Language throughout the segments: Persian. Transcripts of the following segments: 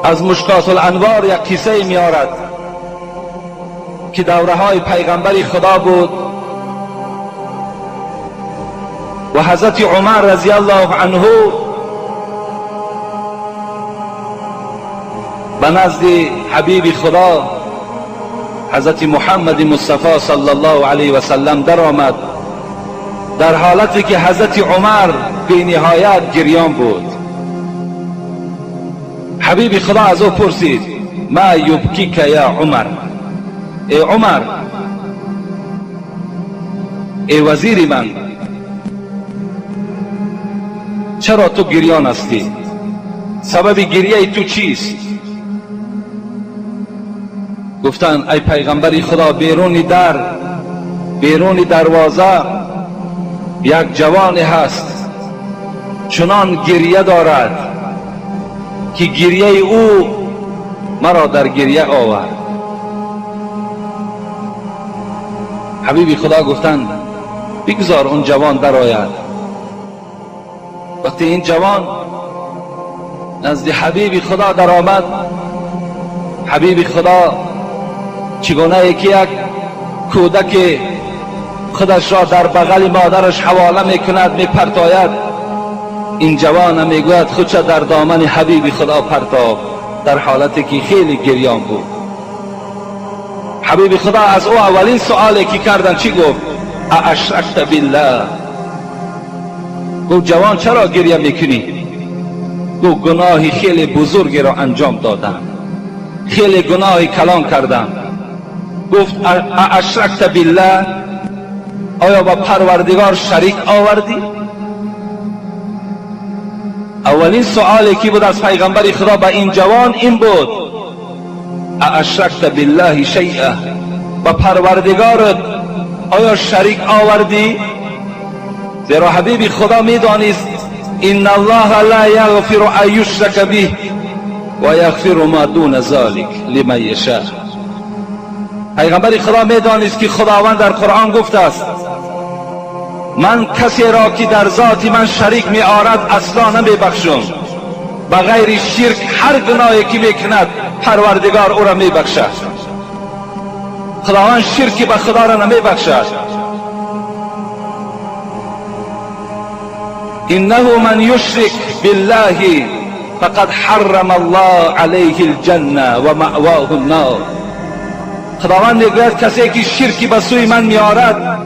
از مشکات الانوار یک قصه میارد که دوره های پیغمبری خدا بود و حضرت عمر رضی الله عنه به نزد حبیب خدا حضرت محمد مصطفی صلی الله علیه و سلم در آمد، در حالتی که حضرت عمر بی نهایت گریان بود. حبیب خدا از او پرسید: ما یبکیک یا عمر؟ ای عمر، ای وزیر من، چرا تو گریان هستی؟ سبب گریه تو چیست؟ گفتند: ای پیغمبری خدا، بیرون دروازه یک جوان هست، چنان گریه دارد که گریه او مرا در گریه آورد. حبیب خدا گفتند: بگذار اون جوان در آید. وقتی این جوان نزد حبیب خدا در آمد، حبیب خدا چگونه که یک کودک خودش را در بغل مادرش حواله میکند میپرتاید، این جوان میگوید خودش در دامن حبیب خدا پرتاب، در حالتی که خیلی گریان بود. حبیب خدا از او اولین سؤالی که کردن چی گفت؟ ااشرکت بالله؟ گفت: جوان چرا گریه میکنی؟ گفت: گناهی خیلی بزرگی را انجام دادم، خیلی گناهی کلان کردم. گفت: ااشرکت بالله؟ آیا با پروردگار شریک آوردی؟ اولین سؤالی که بود از پیغمبر خدا به این جوان این بود: ااشرکت بالله شیئا؟ با پروردگارت آیا شریک آوردی؟ زیرا حبیب خدا میدانست ان الله لا یغفر ان یشرک به و یغفر ما دون ذلک لمن یشاء. پیغمبر خدا میدانست که خداوند در قرآن گفته است: من کسی را که در ذات من شریک می آرد اصلا نمی بخشم، بغیر شرک هر گناهی که میکند پروردگار او را می بخشد. خداوند شرک به خدا را نمی بخشد. انه من یشرک بالله فقد حرم الله علیه الجنه و مأواه النار. خداوند میگوید کسی که شرکی به سوی من میآرد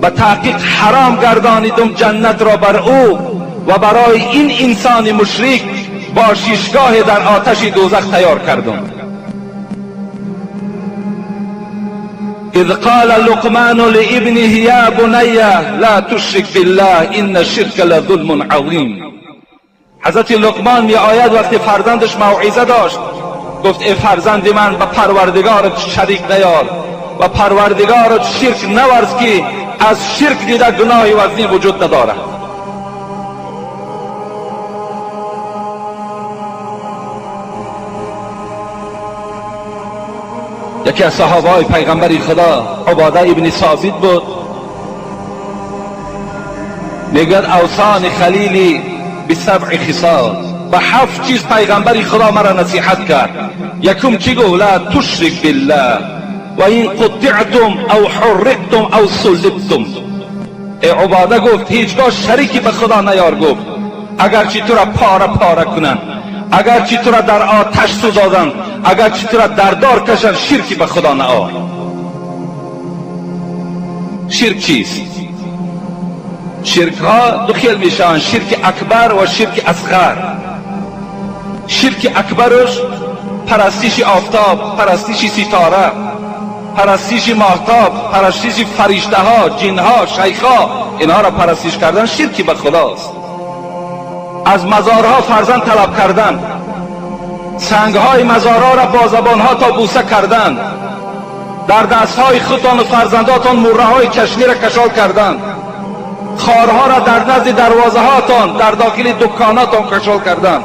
به تحقیق حرام گردانیدم جنت را بر او و برای این انسان مشرک باشیشگاه در آتش دوزخ تیار کردم. اذ قال لقمان لابنه یا بنی لا تشرک بالله ان الشرک لظلم عظیم. حضرت لقمان می آید وقتی فرزندش موعظه داشت، گفت: ای فرزند من، به پروردگارت شریک نیار و پروردگارت شرک نورز که از شرک دیده گناهی وزنی وجود ندارد. یکی از صحابه های پیغمبر خدا عباده ابن ثابت بود، میگوید: اوصان خلیلی بسبع خصال، به 7 چیز پیغمبر خدا مرا نصیحت کرد. یکم چی گفت؟ لا تشرک بالله و این قطعتم او حرقتم او صلبتم. ای عباده گفت هیچگاه شریکی به خدا نیار. گفت اگرچه تو را پاره پاره کنند، اگرچه تو را در آتش سوزانند، اگرچه تو را در دار کشند، شرکی به خدا نیار. شرک چیست؟ شرک ها دو خیل میشن: شرک اکبر و شرک اصغر. شرک اکبرش پرستش آفتاب، پرستش ستاره، پرستش ماهتاب، پرستش فرشته ها، جن ها، شیخ ها، اینها را پرستش کردن شرکی به خداست. از مزارها فرزند طلب کردن، سنگ های مزارها را با زبان ها تا بوسه کردن، در دست های خودتان و فرزنداتان مره های کشمیر کشال کردن، خارها را در نزد دروازه هاتان در داخل دکاناتان کشال کردن،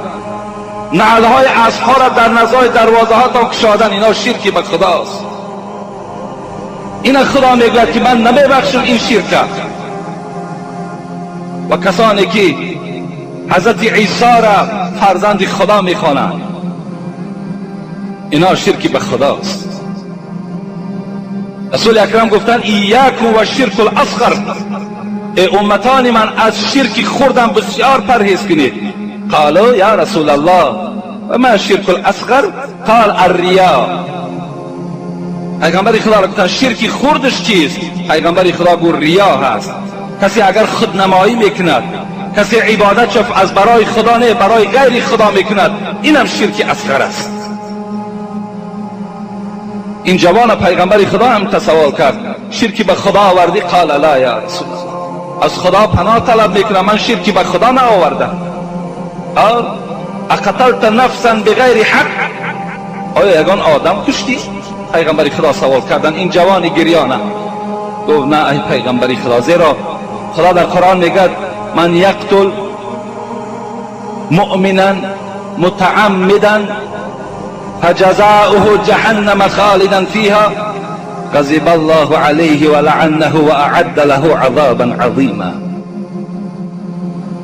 نعل های اسب ها را در نزد دروازه هاتان کشادن. اینا شرکی به خداست. این خدا میگوید که من نمیبخشم این شرک. و کسانی که حضرت عیسی را فرزند خدا میخوانند، اینا شرک به خداست. رسول اکرم گفتن ایاکم و شرک الاصغر، ای امتان من از شرک خوردم بسیار پرهیز کنید. قالوا یا رسول الله و ما شرک الاصغر؟ قال الریا. پیغمبر خدا را گفتن شرک خوردش چیست؟ پیغمبر خدا گفت ریا هست. کسی اگر خودنمایی میکند، کسی عبادت از برای خدا نه برای غیر خدا میکند، اینم شرک اصغر است. این جوان پیغمبر خدا هم تسوال کرد شرک به خدا آوردی؟ قال لا یا رسول الله، از خدا پناه طلب میکنم، من شرک به خدا نآوردم. اقتلت نفسا بغیر حق، آیا یگان آدم کشتی؟ پیغمبر خدا سوال کردن. این جوان گریانه گفت نه ای پیغمبر خدا، زیرا خدا در قرآن میگه من یقتل مؤمنا متعمدا فجزاؤه جهنم خالدا فيها غضب الله عليه ولعنه واعد له عذابا عظیما.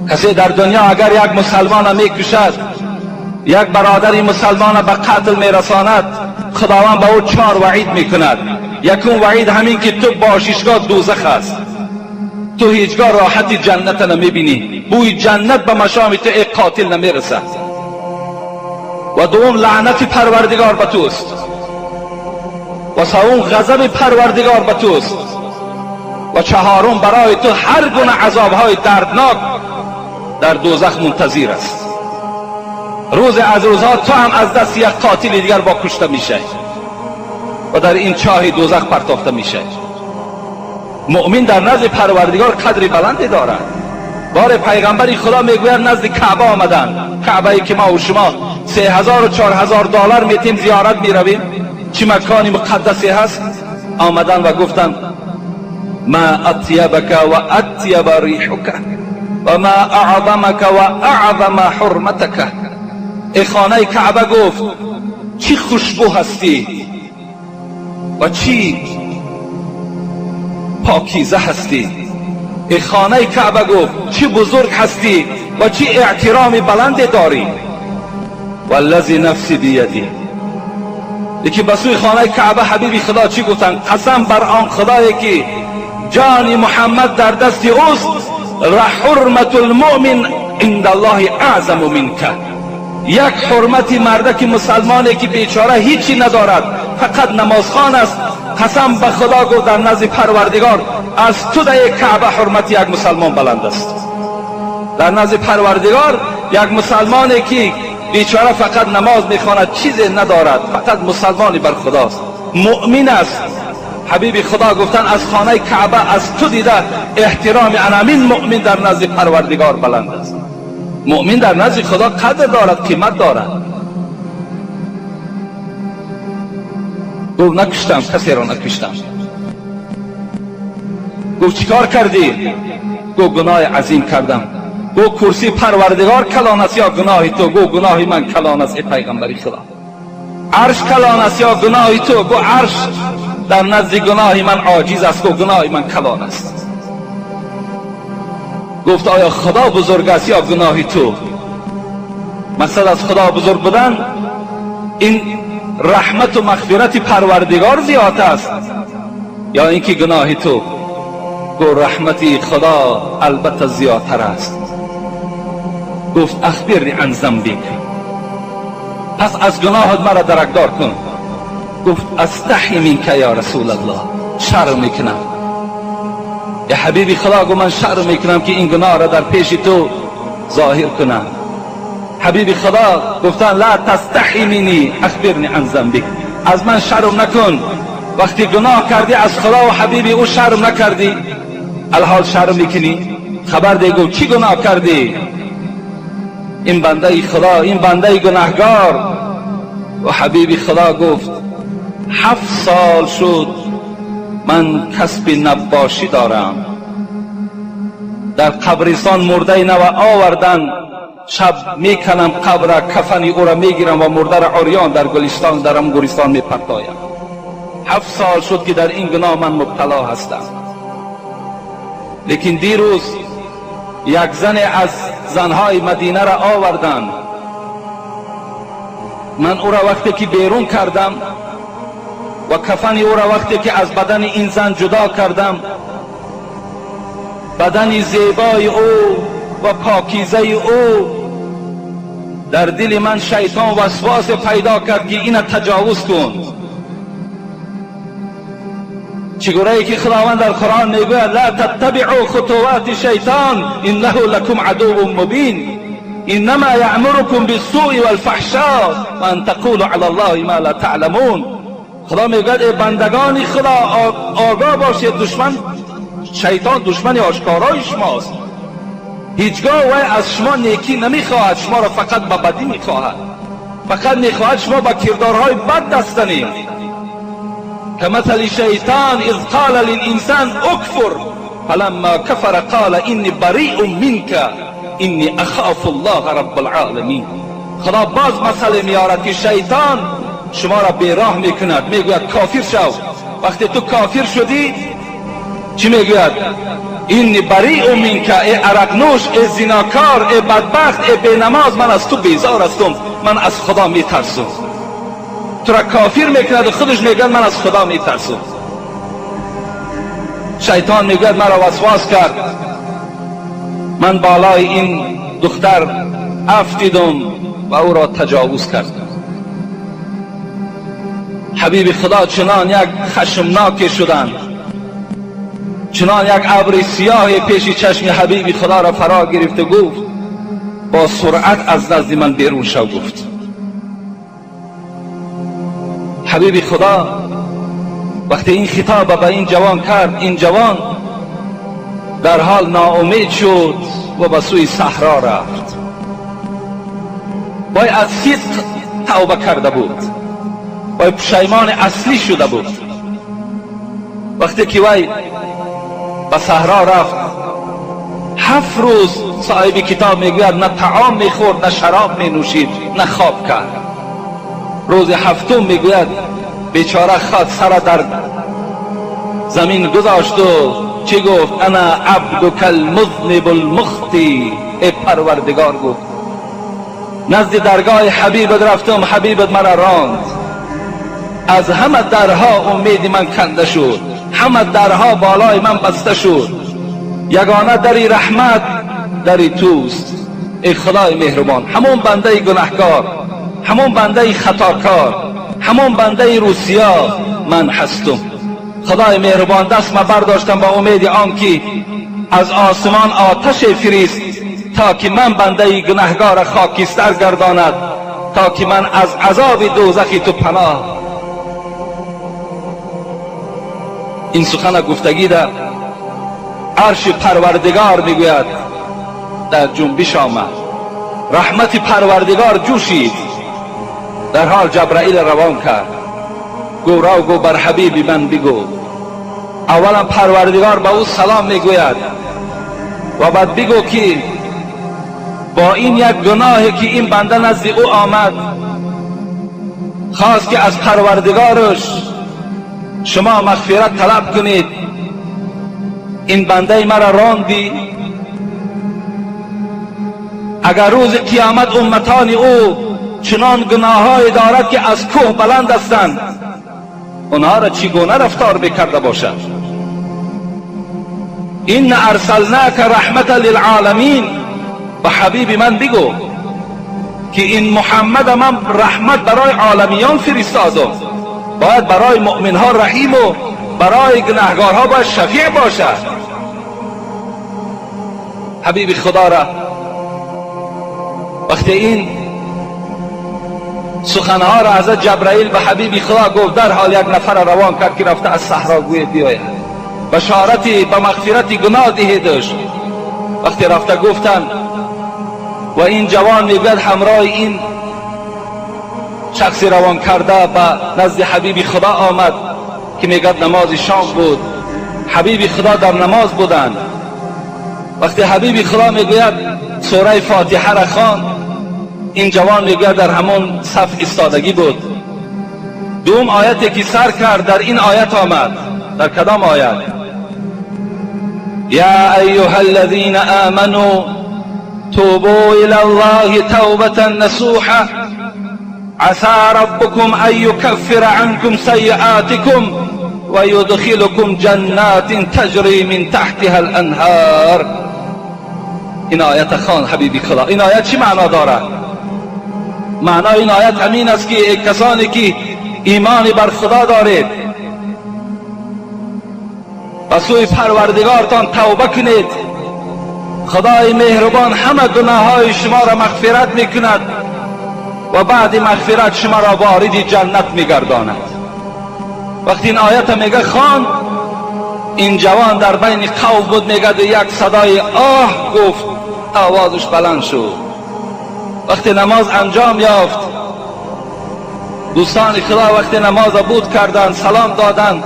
کسی در دنیا اگر یک مسلمان میکشد، یک برادری مسلمان به قتل میرساند، خداوند به او 4 وعید میکند. یکم وعید همین که تو باشیشگاه دوزخ است، تو هیچگاه راحتی جنت نمیبینی، بوی جنت به مشام تو ای قاتل نمیرسد. و دوم لعنت پروردگار به توست، و سوم غضب پروردگار به توست، و چهارم برای تو هر گونه عذابهای دردناک در دوزخ منتظر است. روز از روزها تو هم از دست یک قاتل دیگر با کشته میشه و در این چاه دوزخ پرتافته میشه. مؤمن در نزد پروردگار قدری بلندی دارد. بار پیغمبری خدا میگوید نزد کعبه آمدن، کعبه ای که ما و شما 3000 و 4000 دلار میتیم زیارت میرویم، چه مکانی مقدسی هست. آمدن و گفتن ما اطیبک و اطیب ریحک و ما اعظمک و اعظم حرمتک. ای خانه کعبه گفت چی خوشبو هستی و چی پاکیزه هستی. ای خانه کعبه گفت چی بزرگ هستی و چی احترام بلند داری. والذی نفسی بیدی. یکی بسوی خانه کعبه حبیبی خدا چی گفتن؟ قسم بر آن خدایی که جان محمد در دست اوست، حرمت المؤمن عند الله اعظم منک. یک حرمتی مردک مسلمانی که بیچاره هیچی ندارد، فقط نمازخوان است، قسم به خدا گفت در نزد پروردگار از تو در کعبه حرمت یک مسلمان بلند است. در نزد پروردگار یک مسلمانی که بیچاره فقط نماز میخواند، چیزی ندارد، فقط مسلمانی بر خداست، مؤمن است. حبیب خدا گفتن از خانه کعبه از تو دیده احترام انامین مؤمن در نزد پروردگار بلند است. مؤمن در نزد خدا قدر دارد، قیمت دارد. گفت نکشتم، کسی را نکشتم. گفت چیکار کردی؟ گفت گناه عظیم کردم. گفت کرسی پروردگار کلان است یا گناه تو؟ گفت گناه من کلان است ای پیغمبری خدا. عرش کلان است یا گناه تو؟ گفت عرش در نزد گناه من عاجز است. گفت گناه من کلان است. گفت آیا خدا بزرگ است یا گناه تو؟ مقصد از خدا بزرگ بودن این رحمت و مغفرت پروردگار زیاد است یا اینکه گناه تو؟ گفت رحمت خدا البته زیادتر است. گفت اخبرنی عن ذنبک، پس از گناهت مرا درکدار کن. گفت استحی منک یا رسول الله، شرم میکنم. یا حبیبی خدا گفت من شرم میکنم که این گناه را در پیش تو ظاهر کنم. حبیبی خدا گفتن لا تستحی منی اخبرنی عن ذنبک، از من شرم نکن. وقتی گناه کردی از خدا و حبیبی او شرم نکردی، الحال شرم میکنی؟ خبر ده. گفت چی گناه کردی؟ این بنده خدا، این بنده گناهگار. و حبیبی خدا گفت 7 سال شد من کسب نباشی دارم، در قبرستان مرده نو آوردن، شب میکنم قبر، کفنی او را میگیرم و مرده را عریان در گلستان درم گورستان میپرتایم. 7 سال شد که در این گناه من مبتلا هستم. لیکن دیروز یک زن از زنهای مدینه را آوردن، من او را وقتی که بیرون کردم و کفن او را وقتی که از بدن این زن جدا کردم، بدن زیبای او و پاکیزه او، در دل من شیطان وسواس پیدا کرد که اینو تجاوز کن. چگونه که خداوند در قرآن میگوید لا تتبعوا خطوات شیطان انه لکم عدو مبین انما یأمرکم بالسوء والفحشاء وان تقولوا علی الله ما لا تعلمون. خدا میگوید ای بندگان خدا آگاه باشید، شیطان دشمن آشکارای شماست. هیچگاه وی از شما نیکی نمیخواهد، شما را فقط به بدی میخواهد، فقط میخواهد شما با کردارهای بد دست زنید. کمثل شیطان اذ قال للانسان اکفر فلما کفر قال انی بریء منک انی اخاف الله رب العالمین. خدا باز مثل میارد که شیطان شما را بیراه میکند، میگوید کافر شو. وقتی تو کافر شدی چی میگوید؟ اینی بریء منک، ای عرق نوش، ای زناکار، ای بدبخت، ای بینماز، من از تو بیزار هستم، من از خدا میترسم. تو را کافر میکند و خودش میگوید من از خدا میترسم. شیطان میگوید مرا وسواس کرد، من بالای این دختر افتیدم و او را تجاوز کردم. حبیب خدا چنان یک خشمناک شدند، چنان یک ابر سیاه پیش چشم حبیب خدا را فرا گرفت و گفت با سرعت از نزد من بیرون شو. گفت حبیب خدا وقتی این خطاب به این جوان کرد، این جوان در حال ناامید شد و به سوی صحرا رفت. وی از صدق توبه کرده بود، وی پشیمان اصلی شده بود. وقتی که وی به صحرا رفت 7 روز صاحب کتاب میگوید نه طعام میخورد، نه شراب مینوشید، نه خواب کرد. روز 7م میگوید بیچاره خود سر در زمین گذاشت و چی گفت؟ انا عبدک المذنب المخطی. ای پروردگار، گفت نزد درگاه حبیبت رفتم، حبیبت مرا راند، از همه درها امید من کنده شد، همه درها بالای من بسته شد، یگانه دری رحمت دری توست. ای خدای مهربان، همون بنده گناهکار، همون بنده خطاکار، همون بنده روسیا من هستم. خدای مهربان دست ما برداشتم با امید آن که از آسمان آتش فرست تا که من بنده گناهکار خاکستر گرداند، تا که من از عذاب دوزخی تو پناه. این سخن گفتگی در عرش پروردگار میگوید در جنبش آمد، رحمت پروردگار جوشید، در حال جبرائیل روان کرد، گو را گو بر حبیب من بگو. اولا پروردگار به او سلام میگوید و بعد بگو که با این یک گناهی که این بنده نزد او آمد خواست که از پروردگارش شما مغفرت طلب کنید، این بنده مرا راندی. اگر روز قیامت امتان او چنان گناهایی دارد که از کوه بلند هستند، اونها را چگونه رفتار بکرده باشد؟ این ارسلناک رحمت للعالمین. و حبیب من بگو که این محمد من رحمت برای عالمیان فرستادم، باید برای مؤمنها رحیم و برای گناهکارها باید شفیع باشد. حبیب خدا را وقتی این سخنها را از جبرائیل به حبیب خدا گفت، در حال یک نفر روان کرد که رفته از صحرا گوید بیاید، بشارتی به مغفرت گناه دهیدش. وقتی رفته گفتن و این جوان میگوید همراه این شخصی روان کرده به نزد حبیب خدا آمد که میگوید نماز شام بود، حبیب خدا در نماز بودند. وقتی حبیب خدا میگوید سوره فاتحه را خواند، این جوان میگوید در همون صف ایستادگی بود. دوم آیتی که سر کرد در این آیت آمد. در کدام آیت؟ یا ایها الذین آمنوا توبوا الی الله توبة نصوحا عسى ربكم ان يكفر عنكم سیئاتکم و یدخلکم جنات تجری من تحتها الانهار. این آیت خوان حبیبی خدا. این آیت چی معنا دارد؟ معنای این آیت همین است که کسانی که ایمان بر خدا دارید و سوی پروردگارتان توبه کنید، خدای مهربان همه گناههای شما را مغفرت میکند و بعد مغفرت شما را وارد جنت میگرداند. وقتی این آیت میگه خوان، این جوان در بین قوم بود، میگه یک صدای آه گفت، آوازش بلند شد. وقتی نماز انجام یافت، دوستان خدا وقتی نماز بود کردند، سلام دادند،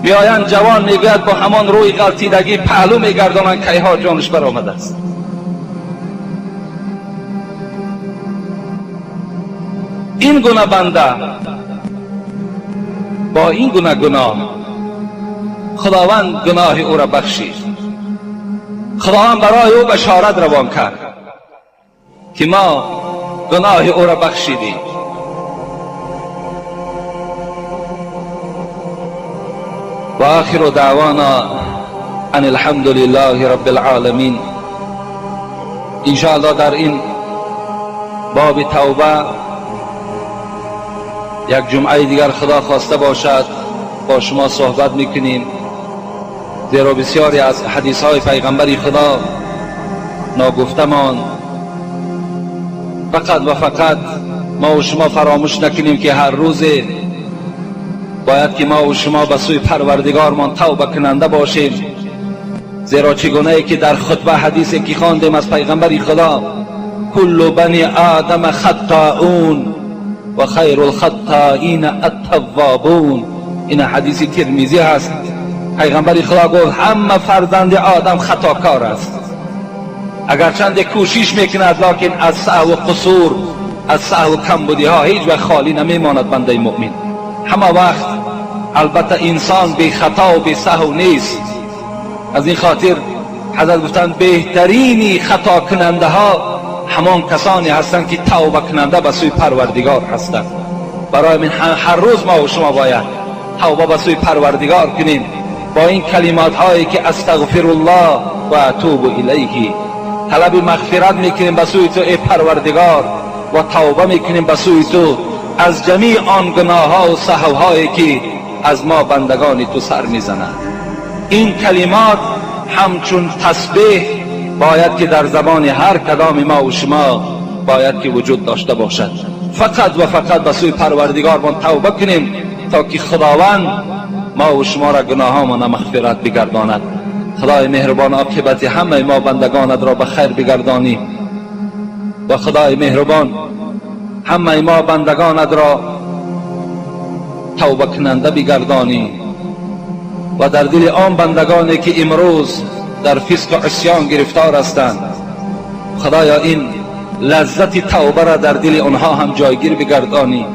میآیند جوان میگوید با همان روی غلطیدگی پهلو میگردانند که ها جانش برآمده است. این گونه بنده با این گونه گناه خداوند گناه او را بخشید. خداوند برای او بشارت روان کرد که ما گناه او را بخشیدیم. و آخر دعوانا ان الحمد لله رب العالمین. انشاءالله در این باب توبه یک جمعه دیگر خدا خواسته باشد با شما صحبت میکنیم، زیرا بسیاری از حدیث های پیغمبر خدا ناگفته ماند. فقط و فقط ما و شما فراموش نکنیم که هر روز باید که ما و شما به سوی پروردگارمان توبه کننده باشیم، زیرا چگونه که در خطبه حدیثی که خواندیم از پیغمبر خدا، کل بنی آدم خطاؤون و خیر الخطائین التوابون، این حدیث ترمذی هست. پیغمبر خدا گفت همه فرزند آدم خطاکار است، اگرچند کوشش میکند لکن از سهو و قصور، از سهو و کمبودی ها هیچ وقت خالی نمیماند بنده مؤمن. همه وقت البته انسان بی خطا و بی سهو نیست. از این خاطر حضرت گفتند بهترین خطا کننده ها همان کسانی هستند که توبه کننده به سوی پروردگار هستند. برای من هر روز ما و شما باید توبه به سوی پروردگار کنیم با این کلمات هایی که استغفر الله و اتوب الیه. طلب مغفرت میکنیم به سوی تو ای پروردگار و توبه میکنیم به سوی تو از جمیع آن گناه ها و سهو هایی که از ما بندگان تو سر میزنند. این کلمات همچون تسبیح باید که در زبان هر کدام ما و شما باید که وجود داشته باشد. فقط و فقط به سوی پروردگار ما توبه کنیم تا که خداوند ما و شما را گناه ها ما مغفرت بگرداند. خدای مهربان عاقبت همه ما بندگانت را به خیر بگردانی و خدای مهربان همه ما بندگانت را توبه کننده بگردانی و در دل آن بندگانی که امروز در فسق و عصیان گرفتار هستند، خدایا این لذت توبه را در دل آنها هم جایگیر بگردانی